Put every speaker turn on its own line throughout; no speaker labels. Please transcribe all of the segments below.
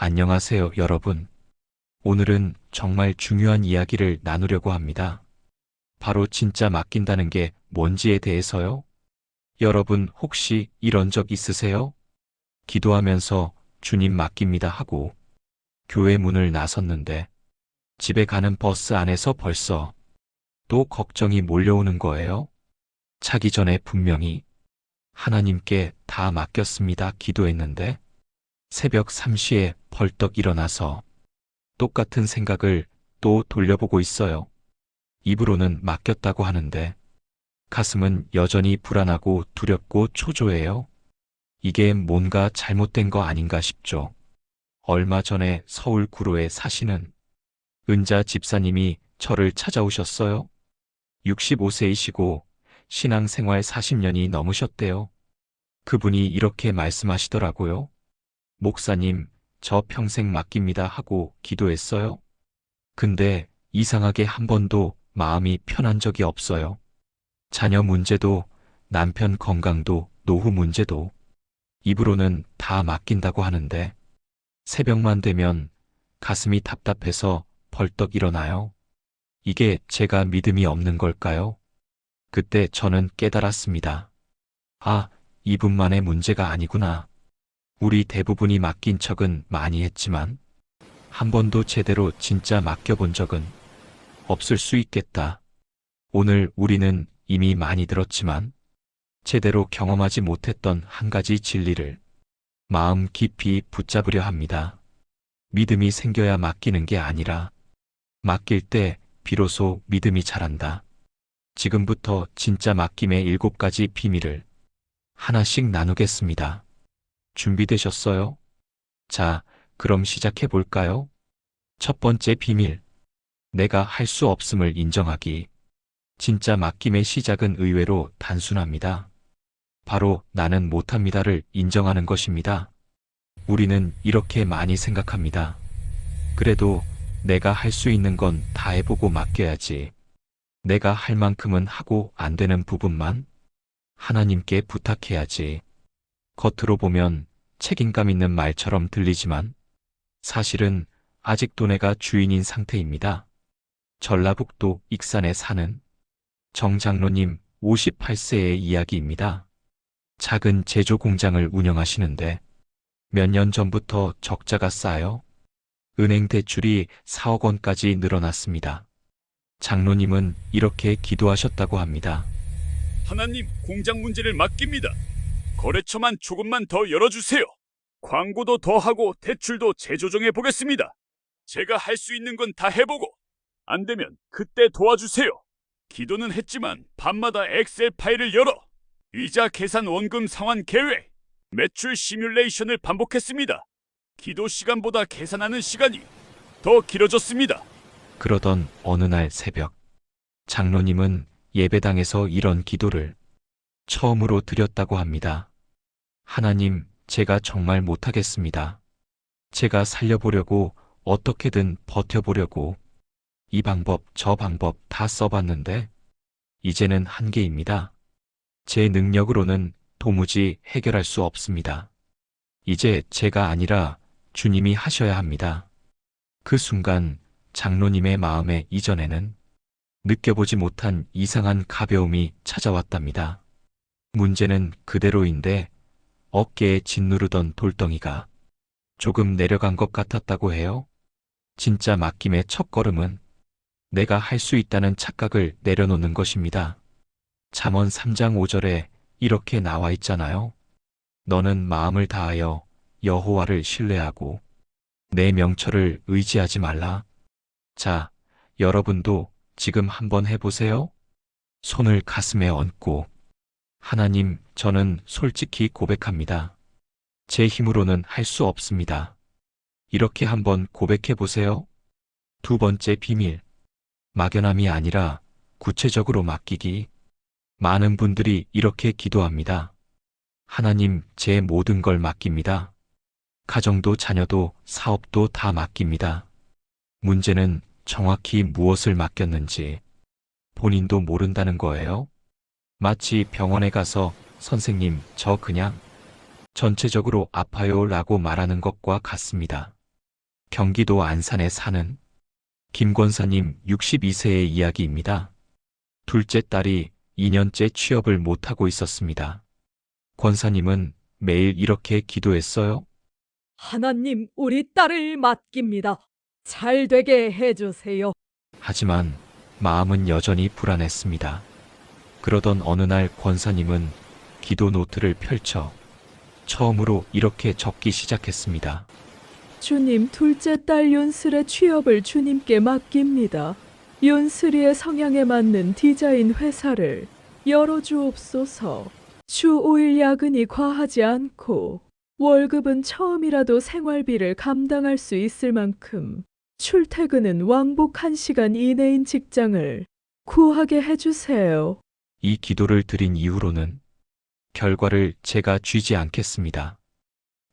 안녕하세요, 여러분. 오늘은 정말 중요한 이야기를 나누려고 합니다. 바로 진짜 맡긴다는 게 뭔지에 대해서요. 여러분 혹시 이런 적 있으세요? 기도하면서 주님 맡깁니다 하고 교회 문을 나섰는데 집에 가는 버스 안에서 벌써 또 걱정이 몰려오는 거예요. 차기 전에 분명히 하나님께 다 맡겼습니다 기도했는데 새벽 3시에 벌떡 일어나서 똑같은 생각을 또 돌려보고 있어요. 입으로는 맡겼다고 하는데 가슴은 여전히 불안하고 두렵고 초조해요. 이게 뭔가 잘못된 거 아닌가 싶죠. 얼마 전에 서울 구로에 사시는 은자 집사님이 저를 찾아오셨어요. 65세이시고 신앙생활 40년이 넘으셨대요. 그분이 이렇게 말씀하시더라고요. 목사님, 저 평생 맡깁니다 하고 기도했어요. 근데 이상하게 한 번도 마음이 편한 적이 없어요. 자녀 문제도, 남편 건강도, 노후 문제도 입으로는 다 맡긴다고 하는데 새벽만 되면 가슴이 답답해서 벌떡 일어나요. 이게 제가 믿음이 없는 걸까요? 그때 저는 깨달았습니다. 아, 이분만의 문제가 아니구나. 우리 대부분이 맡긴 척은 많이 했지만 한 번도 제대로 진짜 맡겨본 적은 없을 수 있겠다. 오늘 우리는 이미 많이 들었지만 제대로 경험하지 못했던 한 가지 진리를 마음 깊이 붙잡으려 합니다. 믿음이 생겨야 맡기는 게 아니라 맡길 때 비로소 믿음이 자란다. 지금부터 진짜 맡김의 7가지 비밀을 하나씩 나누겠습니다. 준비되셨어요? 자, 그럼 시작해 볼까요? 첫 번째 비밀. 내가 할 수 없음을 인정하기. 진짜 맡김의 시작은 의외로 단순합니다. 바로 나는 못합니다를 인정하는 것입니다. 우리는 이렇게 많이 생각합니다. 그래도 내가 할 수 있는 건 다 해보고 맡겨야지. 내가 할 만큼은 하고 안 되는 부분만 하나님께 부탁해야지. 겉으로 보면 책임감 있는 말처럼 들리지만 사실은 아직도 내가 주인인 상태입니다. 전라북도 익산에 사는 정 장로님 58세의 이야기입니다. 작은 제조 공장을 운영하시는데 몇 년 전부터 적자가 쌓여 은행 대출이 4억 원까지 늘어났습니다. 장로님은 이렇게 기도하셨다고 합니다.
하나님, 공장 문제를 맡깁니다. 거래처만 조금만 더 열어주세요. 광고도 더 하고 대출도 재조정해 보겠습니다. 제가 할 수 있는 건 다 해보고 안 되면 그때 도와주세요. 기도는 했지만 밤마다 엑셀 파일을 열어 이자 계산 원금 상환 계획, 매출 시뮬레이션을 반복했습니다. 기도 시간보다 계산하는 시간이 더 길어졌습니다.
그러던 어느 날 새벽, 장로님은 예배당에서 이런 기도를 처음으로 드렸다고 합니다. 하나님, 제가 정말 못하겠습니다. 제가 살려보려고 어떻게든 버텨보려고 이 방법 저 방법 다 써봤는데 이제는 한계입니다. 제 능력으로는 도무지 해결할 수 없습니다. 이제 제가 아니라 주님이 하셔야 합니다. 그 순간 장로님의 마음에 이전에는 느껴보지 못한 이상한 가벼움이 찾아왔답니다. 문제는 그대로인데 어깨에 짓누르던 돌덩이가 조금 내려간 것 같았다고 해요. 진짜 맡김의 첫걸음은 내가 할 수 있다는 착각을 내려놓는 것입니다. 잠언 3장 5절에 이렇게 나와 있잖아요. 너는 마음을 다하여 여호와를 신뢰하고 내 명철을 의지하지 말라. 자, 여러분도 지금 한번 해보세요. 손을 가슴에 얹고 하나님, 저는 솔직히 고백합니다. 제 힘으로는 할 수 없습니다. 이렇게 한번 고백해 보세요. 두 번째 비밀. 막연함이 아니라 구체적으로 맡기기. 많은 분들이 이렇게 기도합니다. 하나님, 제 모든 걸 맡깁니다. 가정도 자녀도 사업도 다 맡깁니다. 문제는 정확히 무엇을 맡겼는지 본인도 모른다는 거예요. 마치 병원에 가서 선생님, 저 그냥 전체적으로 아파요 라고 말하는 것과 같습니다. 경기도 안산에 사는 김 권사님 62세의 이야기입니다. 둘째 딸이 2년째 취업을 못하고 있었습니다. 권사님은 매일 이렇게 기도했어요.
하나님, 우리 딸을 맡깁니다. 잘 되게 해주세요.
하지만 마음은 여전히 불안했습니다. 그러던 어느 날 권사님은 기도 노트를 펼쳐 처음으로 이렇게 적기 시작했습니다.
주님, 둘째 딸 윤슬의 취업을 주님께 맡깁니다. 윤슬이의 성향에 맞는 디자인 회사를 열어주옵소서. 주 5일 야근이 과하지 않고 월급은 처음이라도 생활비를 감당할 수 있을 만큼 출퇴근은 왕복 1시간 이내인 직장을 구하게 해주세요.
이 기도를 드린 이후로는 결과를 제가 쥐지 않겠습니다.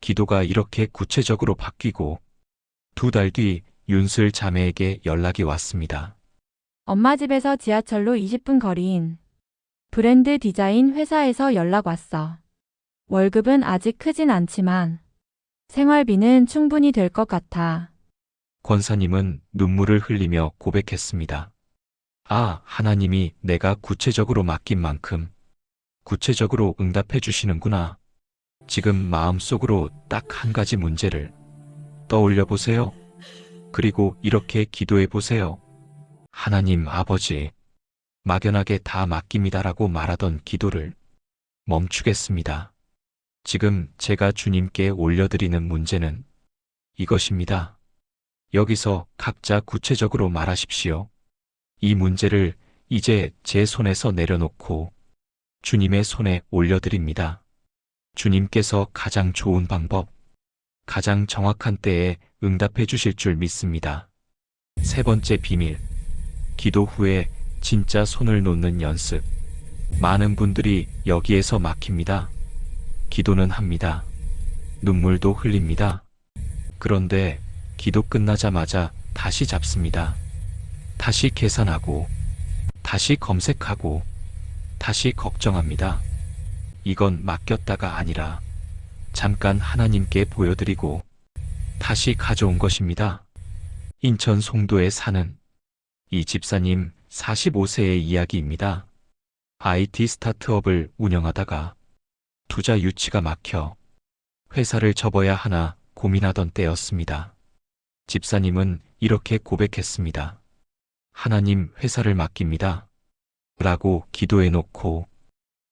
기도가 이렇게 구체적으로 바뀌고 2달 뒤 윤슬 자매에게 연락이 왔습니다.
엄마 집에서 지하철로 20분 거리인 브랜드 디자인 회사에서 연락 왔어. 월급은 아직 크진 않지만 생활비는 충분히 될 것 같아.
권사님은 눈물을 흘리며 고백했습니다. 아, 하나님이 내가 구체적으로 맡긴 만큼 구체적으로 응답해 주시는구나. 지금 마음속으로 딱 한 가지 문제를 떠올려 보세요. 그리고 이렇게 기도해 보세요. 하나님 아버지, 막연하게 다 맡깁니다라고 말하던 기도를 멈추겠습니다. 지금 제가 주님께 올려드리는 문제는 이것입니다. 여기서 각자 구체적으로 말하십시오. 이 문제를 이제 제 손에서 내려놓고 주님의 손에 올려드립니다. 주님께서 가장 좋은 방법, 가장 정확한 때에 응답해 주실 줄 믿습니다. 세 번째 비밀, 기도 후에 진짜 손을 놓는 연습. 많은 분들이 여기에서 막힙니다. 기도는 합니다. 눈물도 흘립니다. 그런데 기도 끝나자마자 다시 잡습니다. 다시 계산하고, 다시 검색하고, 다시 걱정합니다. 이건 맡겼다가 아니라 잠깐 하나님께 보여드리고 다시 가져온 것입니다. 인천 송도에 사는 이 집사님 45세의 이야기입니다. IT 스타트업을 운영하다가 투자 유치가 막혀 회사를 접어야 하나 고민하던 때였습니다. 집사님은 이렇게 고백했습니다. 하나님, 회사를 맡깁니다. 라고 기도해놓고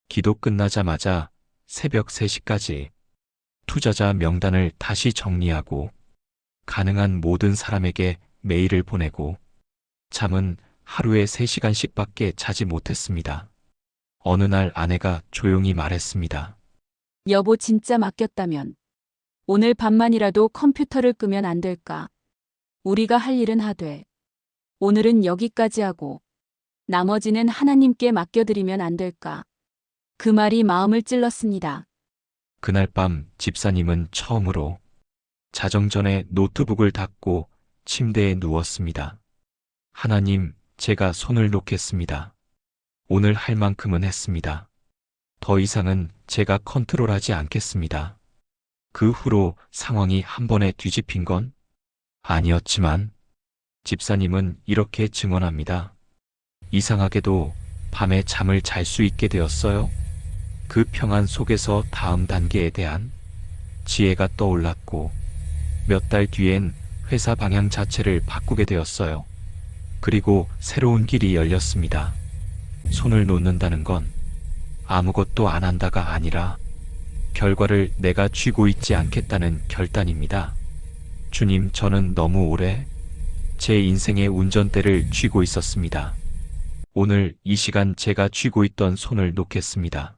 기도 끝나자마자 새벽 3시까지 투자자 명단을 다시 정리하고 가능한 모든 사람에게 메일을 보내고 잠은 하루에 3시간씩밖에 자지 못했습니다. 어느 날 아내가 조용히 말했습니다.
여보, 진짜 맡겼다면 오늘 밤만이라도 컴퓨터를 끄면 안 될까? 우리가 할 일은 하되 오늘은 여기까지 하고 나머지는 하나님께 맡겨드리면 안 될까? 그 말이 마음을 찔렀습니다.
그날 밤 집사님은 처음으로 자정 전에 노트북을 닫고 침대에 누웠습니다. 하나님, 제가 손을 놓겠습니다. 오늘 할 만큼은 했습니다. 더 이상은 제가 컨트롤하지 않겠습니다. 그 후로 상황이 한 번에 뒤집힌 건 아니었지만 집사님은 이렇게 증언합니다. 이상하게도 밤에 잠을 잘 수 있게 되었어요. 그 평안 속에서 다음 단계에 대한 지혜가 떠올랐고 몇 달 뒤엔 회사 방향 자체를 바꾸게 되었어요. 그리고 새로운 길이 열렸습니다. 손을 놓는다는 건 아무것도 안 한다가 아니라 결과를 내가 쥐고 있지 않겠다는 결단입니다. 주님, 저는 너무 오래 제 인생의 운전대를 쥐고 있었습니다. 오늘 이 시간 제가 쥐고 있던 손을 놓겠습니다.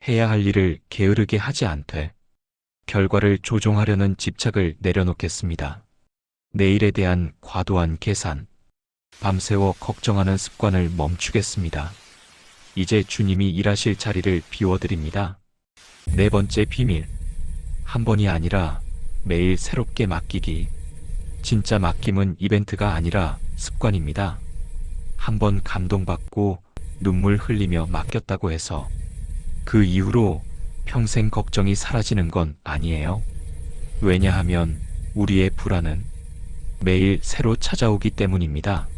해야 할 일을 게으르게 하지 않되 결과를 조종하려는 집착을 내려놓겠습니다. 내일에 대한 과도한 계산, 밤새워 걱정하는 습관을 멈추겠습니다. 이제 주님이 일하실 자리를 비워드립니다. 네 번째 비밀, 한 번이 아니라 매일 새롭게 맡기기. 진짜 맡김은 이벤트가 아니라 습관입니다. 한 번 감동받고 눈물 흘리며 맡겼다고 해서 그 이후로 평생 걱정이 사라지는 건 아니에요. 왜냐하면 우리의 불안은 매일 새로 찾아오기 때문입니다.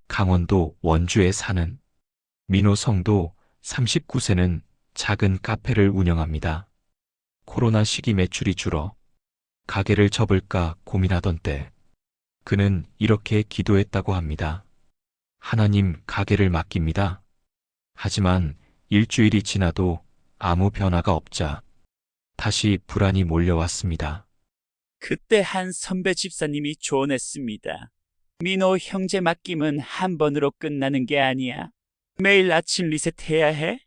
강원도 원주에 사는 민호성도 39세는 작은 카페를 운영합니다. 코로나 시기 매출이 줄어 가게를 접을까 고민하던 때 그는 이렇게 기도했다고 합니다. 하나님, 가게를 맡깁니다. 하지만 일주일이 지나도 아무 변화가 없자 다시 불안이 몰려왔습니다.
그때 한 선배 집사님이 조언했습니다. 민호 형제 맡김은 한 번으로 끝나는 게 아니야. 매일 아침 리셋해야 해.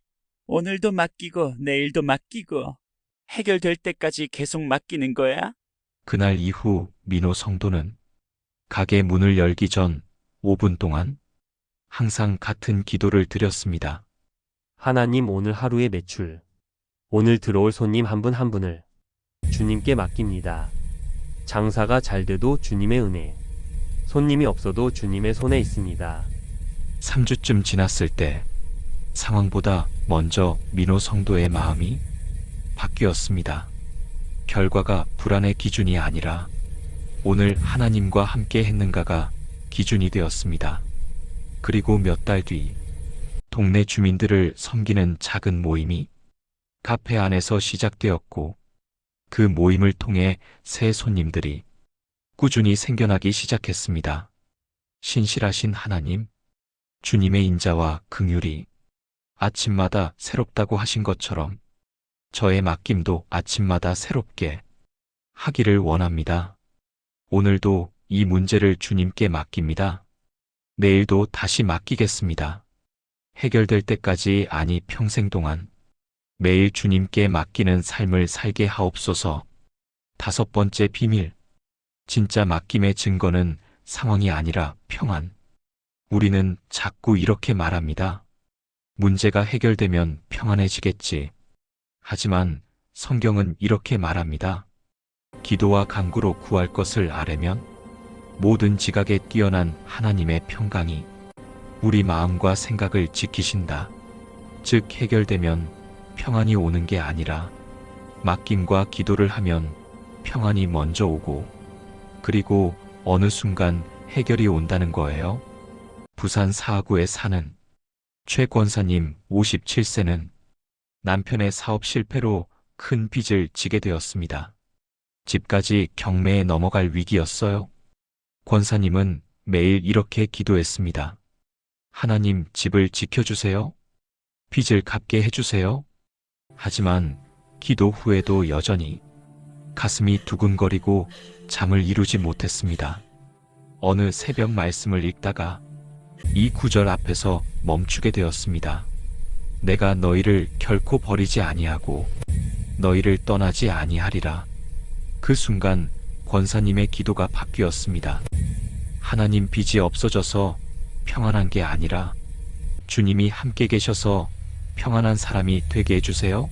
오늘도 맡기고 내일도 맡기고 해결될 때까지 계속 맡기는 거야.
그날 이후 민호 성도는 가게 문을 열기 전 5분 동안 항상 같은 기도를 드렸습니다.
하나님, 오늘 하루의 매출, 오늘 들어올 손님 한 분 한 분을 주님께 맡깁니다. 장사가 잘 돼도 주님의 은혜, 손님이 없어도 주님의 손에 있습니다.
3주쯤 지났을 때 상황보다 먼저 민호 성도의 마음이 바뀌었습니다. 결과가 불안의 기준이 아니라 오늘 하나님과 함께 했는가가 기준이 되었습니다. 그리고 몇 달 뒤 동네 주민들을 섬기는 작은 모임이 카페 안에서 시작되었고 그 모임을 통해 새 손님들이 꾸준히 생겨나기 시작했습니다. 신실하신 하나님, 주님의 인자와 긍휼이 아침마다 새롭다고 하신 것처럼 저의 맡김도 아침마다 새롭게 하기를 원합니다. 오늘도 이 문제를 주님께 맡깁니다. 내일도 다시 맡기겠습니다. 해결될 때까지, 아니 평생 동안 매일 주님께 맡기는 삶을 살게 하옵소서. 5번째 비밀. 진짜 맡김의 증거는 상황이 아니라 평안. 우리는 자꾸 이렇게 말합니다. 문제가 해결되면 평안해지겠지. 하지만 성경은 이렇게 말합니다. 기도와 간구로 구할 것을 아뢰면 모든 지각에 뛰어난 하나님의 평강이 우리 마음과 생각을 지키신다. 즉, 해결되면 평안이 오는 게 아니라 맡김과 기도를 하면 평안이 먼저 오고 그리고 어느 순간 해결이 온다는 거예요. 부산 사하구에 사는 최 권사님 57세는 남편의 사업 실패로 큰 빚을 지게 되었습니다. 집까지 경매에 넘어갈 위기였어요. 권사님은 매일 이렇게 기도했습니다. 하나님, 집을 지켜주세요. 빚을 갚게 해주세요. 하지만 기도 후에도 여전히 가슴이 두근거리고 잠을 이루지 못했습니다. 어느 새벽 말씀을 읽다가 이 구절 앞에서 멈추게 되었습니다. 내가 너희를 결코 버리지 아니하고 너희를 떠나지 아니하리라. 그 순간 권사님의 기도가 바뀌었습니다. 하나님, 빚이 없어져서 평안한 게 아니라 주님이 함께 계셔서 평안한 사람이 되게 해주세요.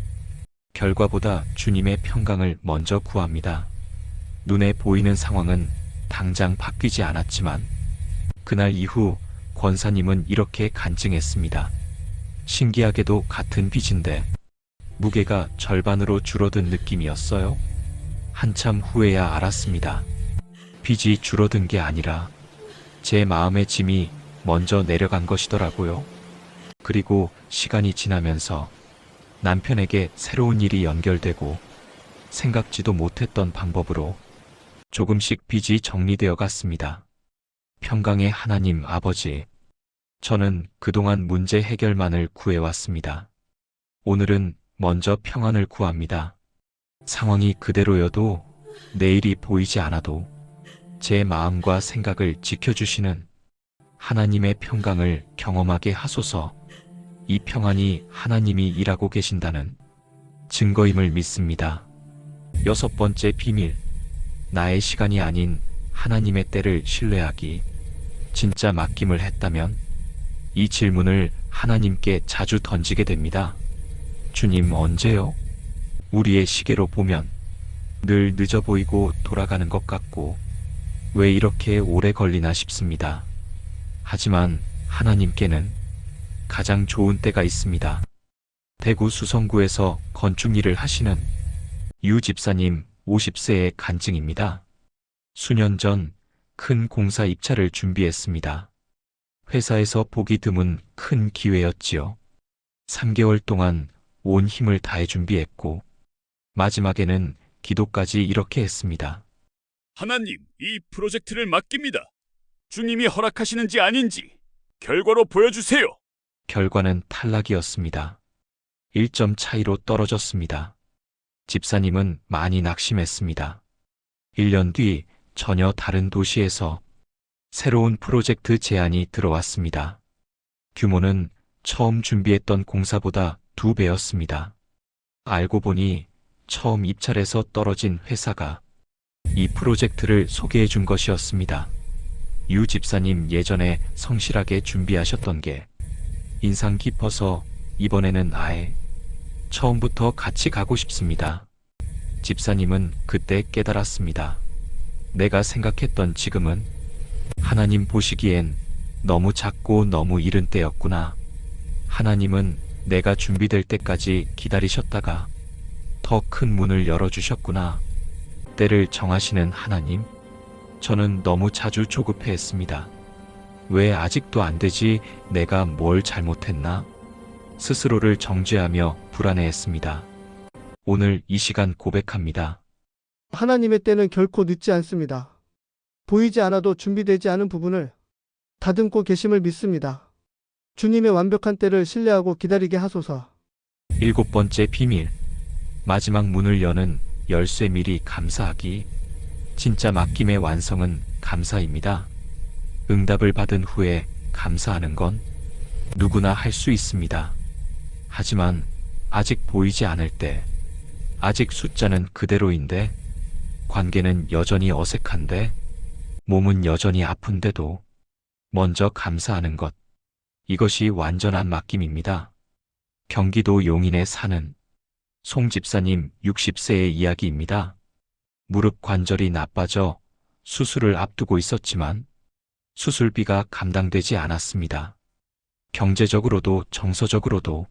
결과보다 주님의 평강을 먼저 구합니다. 눈에 보이는 상황은 당장 바뀌지 않았지만 그날 이후 권사님은 이렇게 간증했습니다. 신기하게도 같은 빚인데 무게가 절반으로 줄어든 느낌이었어요. 한참 후에야 알았습니다. 빚이 줄어든 게 아니라 제 마음의 짐이 먼저 내려간 것이더라고요. 그리고 시간이 지나면서 남편에게 새로운 일이 연결되고 생각지도 못했던 방법으로 조금씩 빚이 정리되어 갔습니다. 평강의 하나님 아버지, 저는 그동안 문제 해결만을 구해왔습니다. 오늘은 먼저 평안을 구합니다. 상황이 그대로여도 내일이 보이지 않아도 제 마음과 생각을 지켜주시는 하나님의 평강을 경험하게 하소서. 이 평안이 하나님이 일하고 계신다는 증거임을 믿습니다. 6번째 비밀. 나의 시간이 아닌 하나님의 때를 신뢰하기. 진짜 맡김을 했다면 이 질문을 하나님께 자주 던지게 됩니다. 주님, 언제요? 우리의 시계로 보면 늘 늦어 보이고 돌아가는 것 같고 왜 이렇게 오래 걸리나 싶습니다. 하지만 하나님께는 가장 좋은 때가 있습니다. 대구 수성구에서 건축 일을 하시는 유 집사님 50세의 간증입니다. 수년 전 큰 공사 입찰을 준비했습니다. 회사에서 보기 드문 큰 기회였지요. 3개월 동안 온 힘을 다해 준비했고, 마지막에는 기도까지 이렇게 했습니다.
하나님, 이 프로젝트를 맡깁니다. 주님이 허락하시는지 아닌지 결과로 보여주세요.
결과는 탈락이었습니다. 1점 차이로 떨어졌습니다. 집사님은 많이 낙심했습니다. 1년 뒤 전혀 다른 도시에서 새로운 프로젝트 제안이 들어왔습니다. 규모는 처음 준비했던 공사보다 2배였습니다. 알고 보니 처음 입찰에서 떨어진 회사가 이 프로젝트를 소개해 준 것이었습니다. 유 집사님 예전에 성실하게 준비하셨던 게 인상 깊어서 이번에는 아예 처음부터 같이 가고 싶습니다. 집사님은 그때 깨달았습니다. 내가 생각했던 지금은 하나님 보시기엔 너무 작고 너무 이른 때였구나. 하나님은 내가 준비될 때까지 기다리셨다가 더 큰 문을 열어주셨구나. 때를 정하시는 하나님. 저는 너무 자주 조급해했습니다. 왜 아직도 안 되지? 내가 뭘 잘못했나? 스스로를 정죄하며 불안해했습니다. 오늘 이 시간 고백합니다.
하나님의 때는 결코 늦지 않습니다. 보이지 않아도 준비되지 않은 부분을 다듬고 계심을 믿습니다. 주님의 완벽한 때를 신뢰하고 기다리게 하소서.
7번째 비밀. 마지막 문을 여는 열쇠. 미리 감사하기. 진짜 맡김의 완성은 감사입니다. 응답을 받은 후에 감사하는 건 누구나 할 수 있습니다. 하지만 아직 보이지 않을 때, 아직 숫자는 그대로인데, 관계는 여전히 어색한데, 몸은 여전히 아픈데도 먼저 감사하는 것. 이것이 완전한 맡김입니다. 경기도 용인에 사는 송 집사님 60세의 이야기입니다. 무릎 관절이 나빠져 수술을 앞두고 있었지만 수술비가 감당되지 않았습니다. 경제적으로도 정서적으로도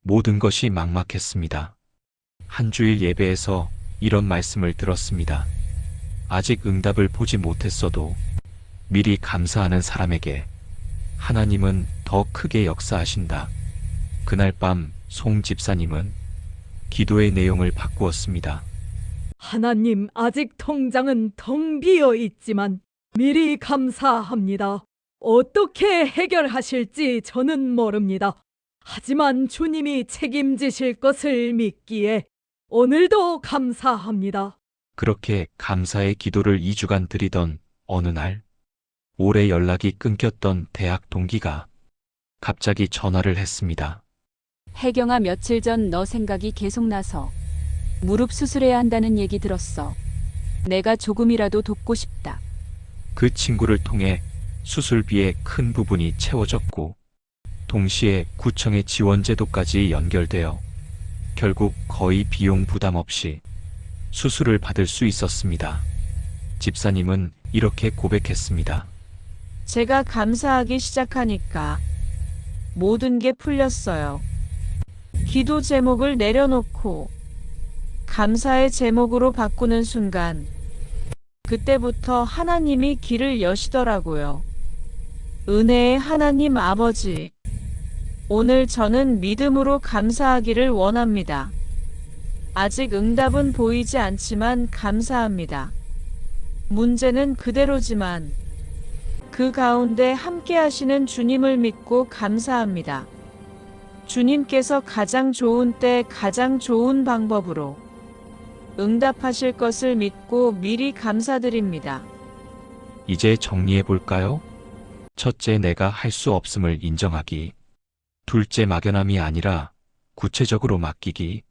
모든 것이 막막했습니다. 한 주일 예배에서 이런 말씀을 들었습니다. 아직 응답을 보지 못했어도 미리 감사하는 사람에게 하나님은 더 크게 역사하신다. 그날 밤 송 집사님은 기도의 내용을 바꾸었습니다.
하나님, 아직 통장은 텅 비어 있지만 미리 감사합니다. 어떻게 해결하실지 저는 모릅니다. 하지만 주님이 책임지실 것을 믿기에 오늘도 감사합니다.
그렇게 감사의 기도를 2주간 드리던 어느 날, 오래 연락이 끊겼던 대학 동기가 갑자기 전화를 했습니다.
혜경아, 며칠 전 너 생각이 계속 나서 무릎 수술해야 한다는 얘기 들었어. 내가 조금이라도 돕고 싶다.
그 친구를 통해 수술비의 큰 부분이 채워졌고, 동시에 구청의 지원제도까지 연결되어 결국 거의 비용 부담 없이 수술을 받을 수 있었습니다. 집사님은 이렇게 고백했습니다.
제가 감사하기 시작하니까 모든 게 풀렸어요. 기도 제목을 내려놓고 감사의 제목으로 바꾸는 순간, 그때부터 하나님이 길을 여시더라고요. 은혜의 하나님 아버지, 오늘 저는 믿음으로 감사하기를 원합니다. 아직 응답은 보이지 않지만 감사합니다. 문제는 그대로지만 그 가운데 함께 하시는 주님을 믿고 감사합니다. 주님께서 가장 좋은 때 가장 좋은 방법으로 응답하실 것을 믿고 미리 감사드립니다.
이제 정리해 볼까요? 첫째, 내가 할 수 없음을 인정하기. 둘째, 막연함이 아니라 구체적으로 맡기기.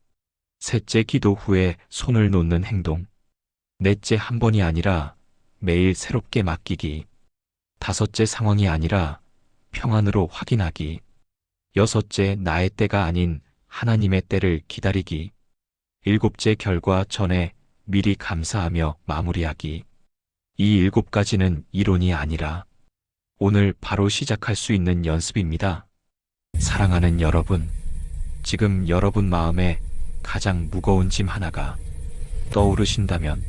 셋째, 기도 후에 손을 놓는 행동. 넷째, 한 번이 아니라 매일 새롭게 맡기기. 다섯째, 상황이 아니라 평안으로 확인하기. 여섯째, 나의 때가 아닌 하나님의 때를 기다리기. 일곱째, 결과 전에 미리 감사하며 마무리하기. 이 7가지는 이론이 아니라 오늘 바로 시작할 수 있는 연습입니다. 사랑하는 여러분, 지금 여러분 마음에 가장 무거운 짐 하나가 떠오르신다면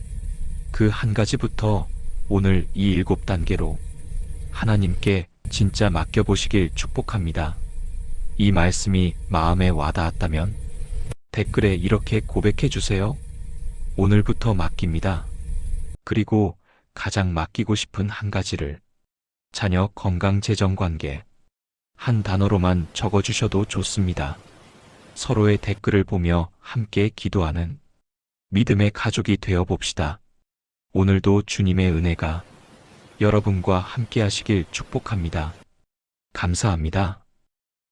그 한 가지부터 오늘 이 7단계로 하나님께 진짜 맡겨보시길 축복합니다. 이 말씀이 마음에 와닿았다면 댓글에 이렇게 고백해 주세요. 오늘부터 맡깁니다. 그리고 가장 맡기고 싶은 한 가지를 자녀 건강 재정 관계 한 단어로만 적어주셔도 좋습니다. 서로의 댓글을 보며 함께 기도하는 믿음의 가족이 되어 봅시다. 오늘도 주님의 은혜가 여러분과 함께 하시길 축복합니다. 감사합니다.